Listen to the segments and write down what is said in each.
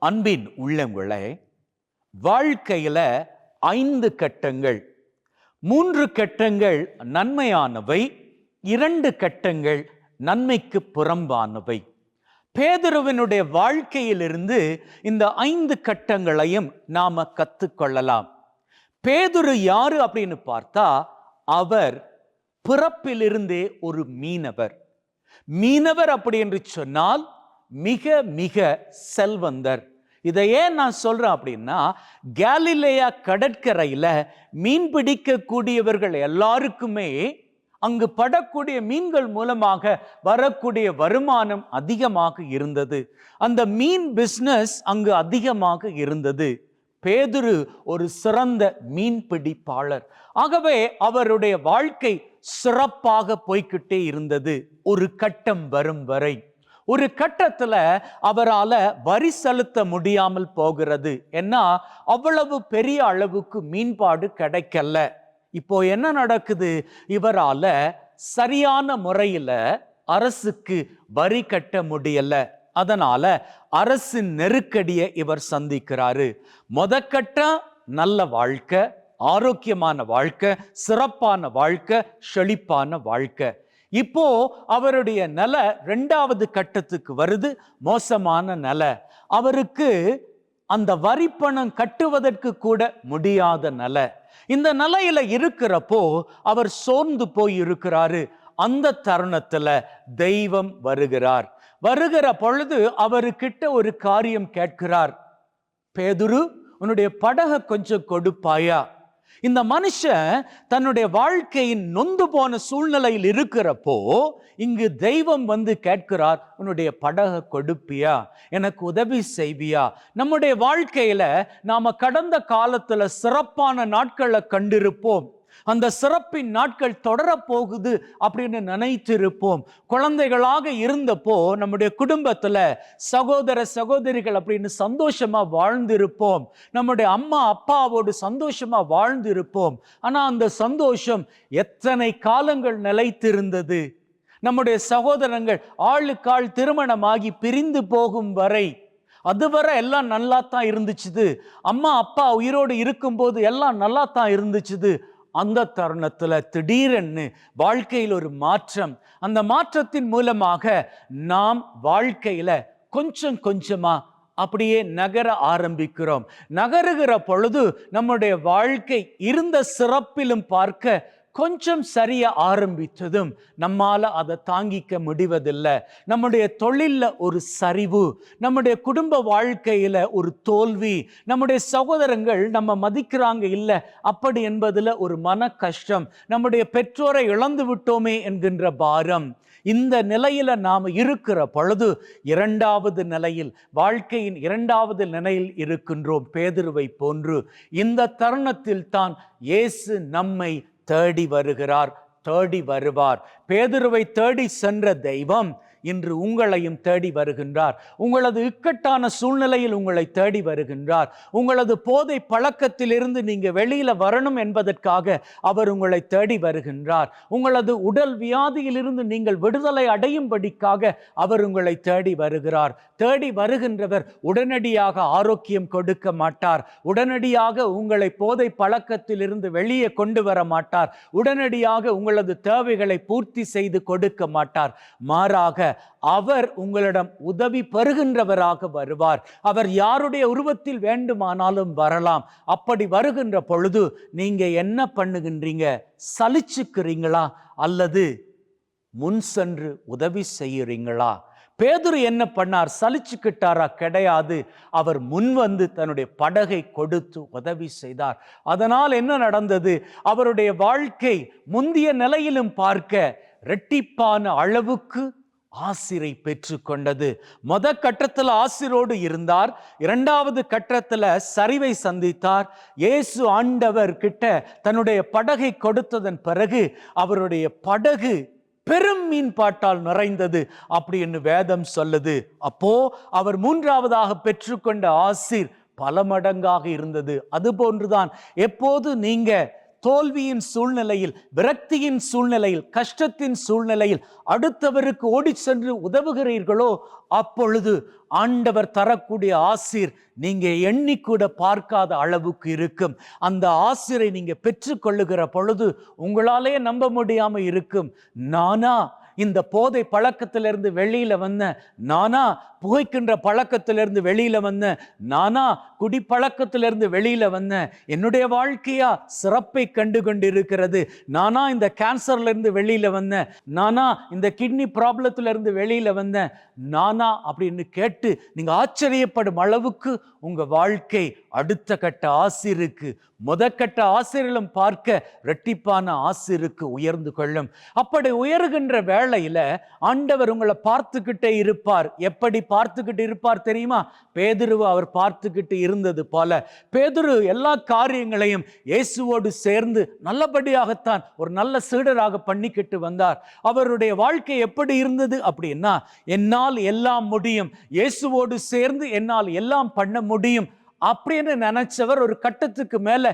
அன்பின் உள்ளங்களே, வாழ்க்கையில 5 கட்டங்கள். 3 கட்டங்கள் நன்மையானவை, 2 கட்டங்கள் நன்மைக்கு புறம்பானவை. பேதுருவினுடைய வாழ்க்கையிலிருந்து இந்த 5 கட்டங்களையும் நாம கத்துக்கொள்ளலாம். பேதுரு யாரு அப்படின்னு பார்த்தா, அவர் பிறப்பிலிருந்தே ஒரு மீனவர். மீனவர் அப்படி என்று சொன்னால் மிக மிக செல்வந்தர். இதை ஏன் நான் சொல்றேன் அப்படின்னா, கேலிலேயா கடற்கரையில மீன் பிடிக்க கூடியவர்கள் எல்லாருக்குமே அங்கு படக்கூடிய மீன்கள் மூலமாக வரக்கூடிய வருமானம் அதிகமாக இருந்தது. அந்த மீன் பிசினஸ் அங்கு அதிகமாக இருந்தது. பேதுரு ஒரு சிறந்த மீன் பிடிப்பாளர். ஆகவே அவருடைய வாழ்க்கை சிறப்பாக போய்கிட்டே இருந்தது. ஒரு கட்டம் வரும் வரை, ஒரு கட்டத்துல அவரால வரி செலுத்த முடியாமல் போகிறது. ஏன்னா அவ்வளவு பெரிய அளவுக்கு மீன்பாடு கிடைக்கல. இப்போ என்ன நடக்குது? இவரால சரியான முறையில அரசுக்கு வரி கட்ட முடியல. அதனால அரசின் நெருக்கடியை இவர் சந்திக்கிறாரு. கட்டம் நல்ல வாழ்க்கை, ஆரோக்கியமான வாழ்க்கை, சிறப்பான வாழ்க்கை, செழிப்பான வாழ்க்கை. இப்போ அவருடைய நிலை 2வது கட்டத்துக்கு வருது. மோசமான நிலை. அவருக்கு அந்த வரி பணம் கட்டுவதற்கு கூட முடியாத நிலை. இந்த நிலையில இருக்கிறப்போ அவர் சோர்ந்து போய் இருக்கிறாரு. அந்த தருணத்துல தெய்வம் வருகிறார். வருகிற பொழுது அவர்கிட்ட ஒரு காரியம் கேட்கிறார். பேதுரு, உன்னுடைய படகை கொஞ்சம் கொடுப்பாயா? இந்த மனுஷன் தன்னுடைய வாழ்க்கையின் நொந்து போன சூழ்நிலையில் இருக்கிறப்போ இங்கு தெய்வம் வந்து கேட்கிறார், உன்னுடைய படகை கொடுப்பியா? எனக்கு உதவி செய்வியா? நம்முடைய வாழ்க்கையில நாம கடந்த காலத்துல சிறப்பான நாட்களை கண்டிருப்போம். அந்த சிறப்பின் நாட்கள் தொடரப்போகுது அப்படின்னு நினைத்திருப்போம். குழந்தைகளாக இருந்தப்போ நம்முடைய குடும்பத்துல சகோதர சகோதரிகள் அப்படின்னு சந்தோஷமா வாழ்ந்திருப்போம். நம்முடைய அம்மா அப்பாவோடு சந்தோஷமா வாழ்ந்திருப்போம். ஆனா அந்த சந்தோஷம் எத்தனை காலங்கள் நிலைத்திருந்தது? நம்முடைய சகோதரங்கள் ஆளுக்காள் திருமணமாகி பிரிந்து போகும் வரை, அதுவரை எல்லாம் நல்லா தான் இருந்துச்சு. அம்மா அப்பா உயிரோடு இருக்கும்போது எல்லாம் நல்லா தான் இருந்துச்சு. அந்த தருணத்துல திடீரென்னு வாழ்க்கையில் ஒரு மாற்றம். அந்த மாற்றத்தின் மூலமாக நாம் வாழ்க்கையில கொஞ்சம் கொஞ்சமா அப்படியே நகர ஆரம்பிக்கிறோம். நகருகிற பொழுது நம்முடைய வாழ்க்கை இருந்த சிறப்பிலும் பார்க்க கொஞ்சம் சரிய ஆரம்பித்ததும் நம்மால அதை தாங்கிக்க முடிவதில்லை. நம்முடைய தொழில்ல ஒரு சரிவு, நம்முடைய குடும்ப வாழ்க்கையில ஒரு தோல்வி, நம்முடைய சகோதரங்கள் நம்ம மதிக்கிறாங்க இல்லை அப்படி என்பதுல ஒரு மன கஷ்டம், நம்முடைய பெற்றோரை இழந்து விட்டோமே என்கின்ற பாரம். இந்த நிலையில நாம் இருக்கிற பொழுது 2வது நிலையில், வாழ்க்கையின் 2வது நிலையில் இருக்கின்றோம். பேதுருவை போன்று இந்த தருணத்தில் தான் இயேசு நம்மை தேடி வருகிறார், தேடி வருவார். பேதுருவை தேடி சென்ற தெய்வம் இன்று உங்களையும் தேடி வருகின்றார். உங்களது இக்கட்டான சூழ்நிலையில் உங்களை தேடி வருகின்றார். உங்களது போதை பழக்கத்திலிருந்து நீங்க வெளியில வரணும் என்பதற்காக அவர் உங்களை தேடி வருகின்றார். உங்களது உடல் வியாதியிலிருந்து நீங்கள் விடுதலை அடையும்படிக்காக அவர் உங்களை தேடி வருகிறார். தேடி வருகின்றவர் உடனடியாக ஆரோக்கியம் கொடுக்க மாட்டார். உடனடியாக உங்களை போதை பழக்கத்திலிருந்து வெளியே கொண்டு வர மாட்டார். உடனடியாக உங்களது தேவைகளை பூர்த்தி செய்து கொடுக்க மாட்டார். மாறாக அவர் உங்களிடம் உதவி பெறுகின்றவராக வருவார். அவர் யாருடைய உருவத்தில் வேண்டுமானாலும் வரலாம். அப்படி வருகின்ற பொழுது நீங்க என்ன பண்ணுகின்றீங்க? சலிச்சுக்கிறீங்களா அல்லது முன் சென்று உதவி செய்யறீங்களா? பேதுரு என்ன பண்ணார்? சலிச்சுக்கிட்டாரா? கிடையாது. அவர் முன் வந்து தன்னுடைய படகை கொடுத்து உதவி செய்தார். அதனால் என்ன நடந்தது? அவருடைய வாழ்க்கை முந்திய நிலையிலும் பார்க்க இரட்டிப்பான அளவுக்கு ஆசிரை பெற்று கொண்டது. கட்டத்தில் ஆசிரோடு இருந்தார். 2வது கட்டத்தில் சரிவை சந்தித்தார். இயேசு ஆண்டவர் கிட்ட தன்னுடைய படகை கொடுத்ததன் பிறகு அவருடைய படகு பெரும் மீன்பாட்டால் நிறைந்தது அப்படின்னு வேதம் சொல்லுது. அப்போ அவர் 3வதாக பெற்றுக்கொண்ட ஆசீர் பல மடங்காக இருந்தது. அதுபோன்றுதான் எப்போது நீங்க தோல்வியின் சூழ்நிலையில், விரக்தியின் சூழ்நிலையில், கஷ்டத்தின் சூழ்நிலையில் அடுத்தவருக்கு ஓடி சென்று உதவுகிறீர்களோ, அப்பொழுது ஆண்டவர் தரக்கூடிய ஆசீர் நீங்க எண்ணிக்கூட பார்க்காத அளவுக்கு இருக்கும். அந்த ஆசீரை நீங்க பெற்றுக்கொள்ளுகிற பொழுது உங்களாலே நம்ப முடியாம இருக்கும். நானா இந்த போதை பழக்கத்திலிருந்து வெளியில வந்தேன், நானா புகைக்கின்ற பழக்கத்திலிருந்து வெளியில வந்தேன், நானா குடிப்பழக்கத்திலிருந்து வெளியில வந்தேன், என்னுடைய வாழ்க்கையா சிறப்பை கண்டு கொண்டிருக்கிறது, நானா இந்த கேன்சர்ல இருந்து வெளியில வந்தேன், நானா இந்த கிட்னி ப்ராப்ளத்துல இருந்து வெளியில வந்தேன், நானா அப்படின்னு கேட்டு நீங்க ஆச்சரியப்படும் அளவுக்கு உங்க வாழ்க்கை அடுத்த கட்ட ஆசீருக்கு, முதற்கட்ட ஆசீரிலும் பார்க்க இரட்டிப்பான ஆசீருக்கு உயர்ந்து கொள்ளும். அப்படி உயர்கின்ற வேளையில ஆண்டவர் உங்களை பார்த்துக்கிட்டே இருப்பார். எப்படி பார்த்துக்கிட்டு இருப்பார் தெரியுமா? பேதுருவை அவர் பார்த்துக்கிட்டு இருந்தது போல. பேதுரு எல்லா காரியங்களையும் இயேசுவோடு சேர்ந்து நல்லபடியாகத்தான் ஒரு நல்ல சீடராக பண்ணிக்கிட்டு வந்தார். அவருடைய வாழ்க்கை எப்படி இருந்தது அப்படின்னா, என்னால் எல்லாம் முடியும், இயேசுவோடு சேர்ந்து என்னால் எல்லாம் பண்ண முடியும் அப்படின்னு நினைச்சவர் ஒரு கட்டத்துக்கு மேல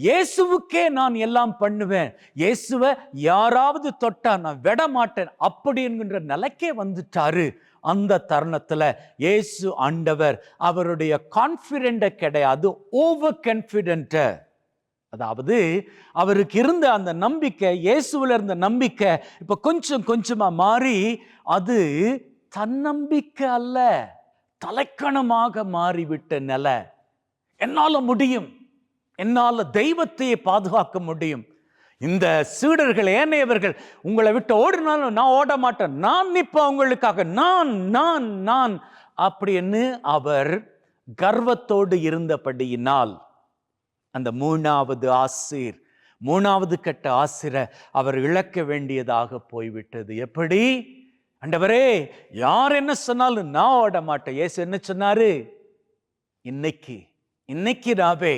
இயேசுவுக்கே நான் எல்லாம் பண்ணுவேன், இயேசுவை யாராவது தொட்டா நான் விட மாட்டேன் அப்படி என்கின்ற நிலைக்கே வந்துட்டாரு. அந்த தருணத்துல இயேசு ஆண்டவர் அவருடைய கான்ஃபிடென்ட் கிடையாது, ஓவர் கான்ஃபிடென்ட். அதாவது அவருக்கு இருந்த அந்த நம்பிக்கை, இயேசுவில் இருந்த நம்பிக்கை இப்ப கொஞ்சம் கொஞ்சமா மாறி அது தன்னம்பிக்கை அல்ல, தலைக்கணமாக மாறிவிட்ட நிலை. என்னால முடியும், என்னால தெய்வத்தையே பாதுகாக்க முடியும். இந்த சீடர்கள் ஏனையவர்கள் உங்களை விட்டு ஓடினாலும் நான் ஓட மாட்டேன், நான் நிற்பேன் உங்களுக்காக, நான் நான் நான் அப்படின்னு அவர் கர்வத்தோடு இருந்தபடியினால் அந்த மூணாவது கட்ட ஆசிரை அவர் இழக்க வேண்டியதாக போய்விட்டது. எப்படி? ஆண்டவரே யார் என்ன சொன்னாலும் நான் ஓட மாட்டேன். இயேசு என்ன சொன்னாரு? இன்னைக்கு ராவே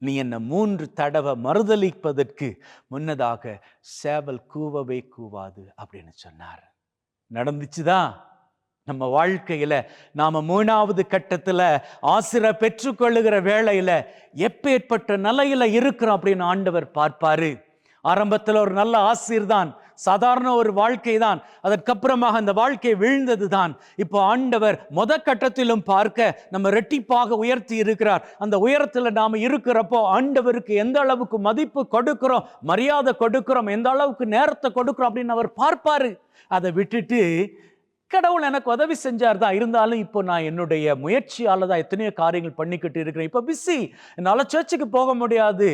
நீ என்ன 3 தடவை மறுதலிப்பதற்கு முன்னதாக சேவல் கூவவே கூவாது அப்படின்னு சொன்னார். நடந்துச்சுதான். நம்ம வாழ்க்கையில நாம 3வது கட்டத்துல ஆசிரை பெற்றுக்கொள்ளுகிற வேளையில எப்பேற்பட்ட நிலையில இருக்கிறோம் அப்படின்னு ஆண்டவர் பார்ப்பாரு. ஆரம்பத்தில் ஒரு நல்ல ஆசீர்தான், சாதாரண ஒரு வாழ்க்கை தான், அதற்கப்புறமாக அந்த வாழ்க்கை வீழ்ந்தது தான். இப்போ ஆண்டவர் கட்டத்திலும் பார்க்க நம்ம ரெட்டிப்பாக உயர்த்தி இருக்கிறார். அந்த உயரத்தில் நாம இருக்கிறப்போ ஆண்டவருக்கு எந்த அளவுக்கு மதிப்பு கொடுக்கிறோம், மரியாதை கொடுக்கிறோம், எந்த அளவுக்கு நேரத்தை கொடுக்கிறோம் அப்படின்னு அவர் பார்ப்பாரு. அதை விட்டுட்டு கடவுள் எனக்கு உதவி செஞ்சார் தான், இருந்தாலும் இப்போ நான் என்னுடைய முயற்சியால தான் எத்தனையோ காரியங்கள் பண்ணிக்கிட்டு இருக்கிறேன், இப்போ பிஸி, என்னால் சர்ச்சுக்கு போக முடியாது.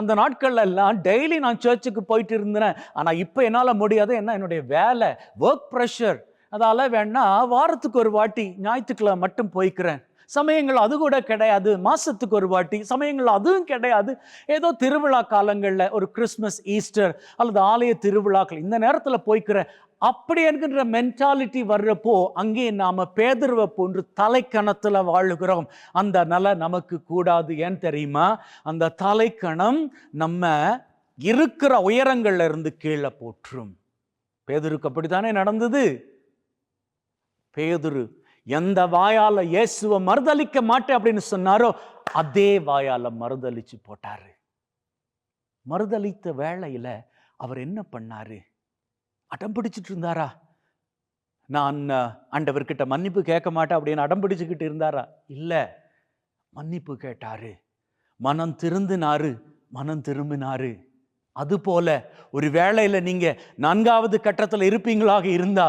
அந்த நாட்கள்ல எல்லாம் டெய்லி நான் சர்ச்சுக்கு போயிட்டு இருந்தேன், ஆனால் இப்போ என்னால் முடியாது, என்ன என்னுடைய வேலை, ஒர்க் ப்ரெஷர், அதால வேணா வாரத்துக்கு ஒரு வாட்டி ஞாயிற்றுக்கிழமை மட்டும் போய்க்கிறேன். சமயங்கள் அது கூட கிடையாது, மாசத்துக்கு ஒரு வாட்டி, சமயங்கள் அதுவும் கிடையாது. ஏதோ திருவிழா காலங்களில் ஒரு கிறிஸ்மஸ், ஈஸ்டர் அல்லது ஆலய திருவிழாக்கள் இந்த நேரத்தில் போய்க்கிறேன். அப்படி என்கின்ற மென்டாலிட்டி வர்றப்போ அங்கே நாம பேதுருவை போன்று தலைக்கணத்துல வாழுகிறோம். அந்த நிலை நமக்கு கூடாது. ஏன் தெரியுமா? அந்த தலைக்கணம் நம்ம இருக்கிற உயரங்கள்ல இருந்து கீழே போற்றும். பேதுருக்கு அப்படித்தானே நடந்தது. பேதுரு எந்த வாயால இயேசுவை மறுதலிக்க மாட்டேன் அப்படின்னு சொன்னாரோ அதே வாயால மறுதலிச்சு போட்டாரு. மறுதலித்த வேளையில அவர் என்ன பண்ணாரு? அடம் பிடிச்சிட்டு இருந்தாரா? நான் ஆண்டவர்கிட்ட மன்னிப்பு கேட்க மாட்டேன் அப்படின்னு அடம் பிடிச்சுக்கிட்டு இருந்தாரா? இல்ல, மன்னிப்பு கேட்டாரு, மனம் திரும்பினாரு. அது போல ஒரு வேளையில நீங்க 4வது கட்டத்தில் இருப்பீங்களாக இருந்தா,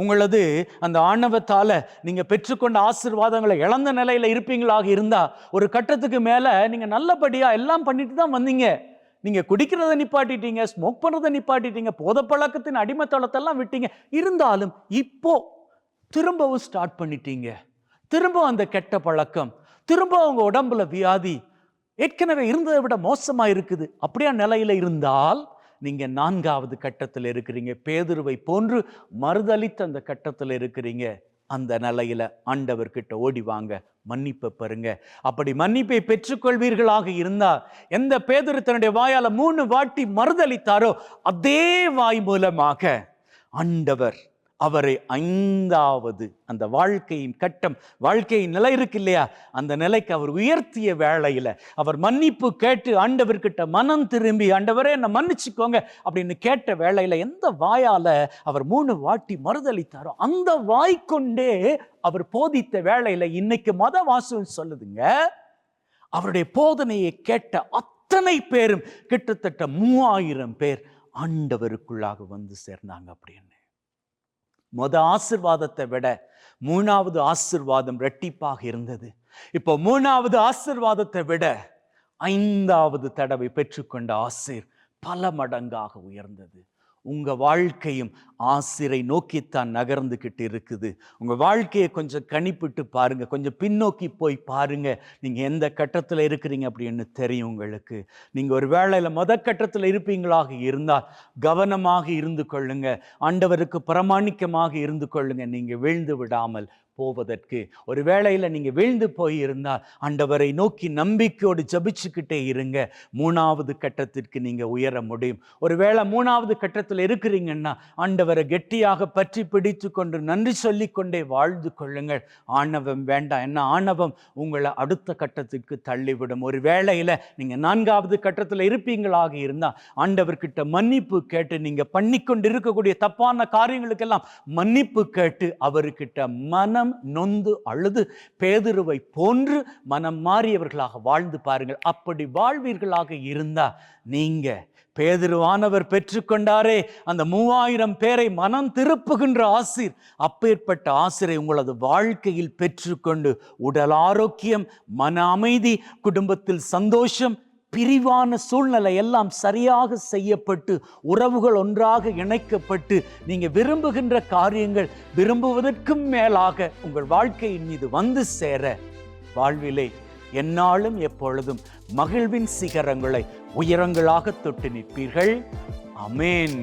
உங்களது அந்த ஆணவத்தால நீங்க பெற்றுக்கொண்ட ஆசீர்வாதங்களை இழந்த நிலையில இருப்பீங்களாக இருந்தா, ஒரு கட்டத்துக்கு மேல நீங்க நல்லபடியா எல்லாம் பண்ணிட்டு தான் வந்தீங்க. நீங்க குடிக்கிறத நிப்பாட்டிட்டீங்க, ஸ்மோக் பண்றதை நிப்பாட்டிட்டீங்க, போதை பழக்கத்தின் அடிமைத்தளத்தெல்லாம் விட்டீங்க. இருந்தாலும் இப்போ திரும்பவும் ஸ்டார்ட் பண்ணிட்டீங்க. திரும்ப அந்த கெட்ட பழக்கம், திரும்ப உங்க உடம்புல வியாதி ஏற்கனவே இருந்ததை விட மோசமா இருக்குது. அப்படியா நிலையில இருந்தால் நீங்க 4வது கட்டத்தில் இருக்கிறீங்க. பேதுருவை போன்று மறுதலித்த அந்த கட்டத்தில் இருக்கிறீங்க. அந்த நிலையில ஆண்டவர்கிட்ட ஓடி வாங்க, மன்னிப்பை பெறுங்க. அப்படி மன்னிப்பை பெற்றுக்கொள்வீர்களாக இருந்தால், எந்த பேதுரு தன்னுடைய வாயால 3 வாட்டி மறுதலித்தாரோ அதே வாய் மூலமாக ஆண்டவர் அவரை 5வது அந்த வாழ்க்கையின் கட்டம், வாழ்க்கையின் நிலை இருக்கு இல்லையா, அந்த நிலைக்கு அவர் உயர்த்திய வேளையில அவர் மன்னிப்பு கேட்டு ஆண்டவர்கிட்ட மனம் திரும்பி, ஆண்டவரே என்னை மன்னிச்சுக்கோங்க அப்படின்னு கேட்ட வேளையில எந்த வாயால அவர் 3 வாட்டி மறுதளித்தாரோ அந்த வாய்க்கொண்டே அவர் போதித்த வேளையில இன்னைக்கு மதவாசல் சொல்லுதுங்க, அவருடைய போதனையை கேட்ட அத்தனை பேரும் கிட்டத்தட்ட 3000 பேர் ஆண்டவருக்குள்ளாக வந்து சேர்ந்தாங்க அப்படின்னு. ஆசீர்வாதத்தை விட 3வது ஆசீர்வாதம் இரட்டிப்பாக இருந்தது. இப்போ 3வது ஆசீர்வாதத்தை விட 5வது தடவை பெற்றுக்கொண்ட ஆசீர் பல மடங்காக உயர்ந்தது. உங்க வாழ்க்கையும் ஆசிரை நோக்கித்தான் நகர்ந்துகிட்டு இருக்குது. உங்க வாழ்க்கையை கொஞ்சம் கணிப்பிட்டு பாருங்க, கொஞ்சம் பின்னோக்கி போய் பாருங்க, நீங்க எந்த கட்டத்தில் இருக்கிறீங்க அப்படின்னு தெரியும் உங்களுக்கு. நீங்க ஒரு வேளையில கட்டத்தில் இருப்பீங்களாக இருந்தால் கவனமாக இருந்து கொள்ளுங்க, ஆண்டவருக்கு பிரமாணிக்கமாக இருந்து கொள்ளுங்க, நீங்க வீழ்ந்து விடாமல் போவதற்கு. ஒரு வேளையில நீங்க வீழ்ந்து போயிருந்தால் ஆண்டவரை நோக்கி நம்பிக்கையோடு ஜபிச்சுக்கிட்டே இருங்க, 3வது கட்டத்திற்கு நீங்க உயர முடியும். ஒருவேளை 3வது கட்டத்தில் இருக்கிறீங்கன்னா ஆண்டவரை கெட்டியாக பற்றி பிடித்து கொண்டு நன்றி சொல்லி கொண்டே வாழ்ந்து கொள்ளுங்கள். ஆணவம் வேண்டாம், என்ன ஆணவம் உங்களை அடுத்த கட்டத்துக்கு தள்ளிவிடும். ஒரு வேளையில நீங்க 4வது கட்டத்தில் இருப்பீங்களாக இருந்தால் ஆண்டவர்கிட்ட மன்னிப்பு கேட்டு, நீங்க பண்ணி கொண்டு இருக்கக்கூடிய தப்பான காரியங்களுக்கெல்லாம் மன்னிப்பு கேட்டு அவர்கிட்ட மனம் நொந்து அழுது பேதுருவை போன்று மனம் மாறியவர்களாக வாழ்ந்து பாருங்கள். அப்படி வாழ்வீர்களாக இருந்தா நீங்க பேதுருவானவர் பெற்றுக்கொண்டாரே அந்த 3000 பேரை மனம் திருப்புகின்ற ஆசீர், அப்பேற்பட்ட ஆசீரை உங்களது வாழ்க்கையில் பெற்றுக்கொண்டு உடல் ஆரோக்கியம், மன அமைதி, குடும்பத்தில் சந்தோஷம், பிரிவான சூழ்நிலை எல்லாம் சரியாக செய்யப்பட்டு உறவுகள் ஒன்றாக இணைக்கப்பட்டு நீங்க விரும்புகின்ற காரியங்கள் விரும்புவதற்கும் மேலாக உங்கள் வாழ்க்கையின் மீது வந்து சேர வாழ்விலே எந்நாளும் எப்பொழுதும் மகிழ்வின் சிகரங்களை உயரங்களாக தொட்டு நிற்பீர்கள். ஆமென்.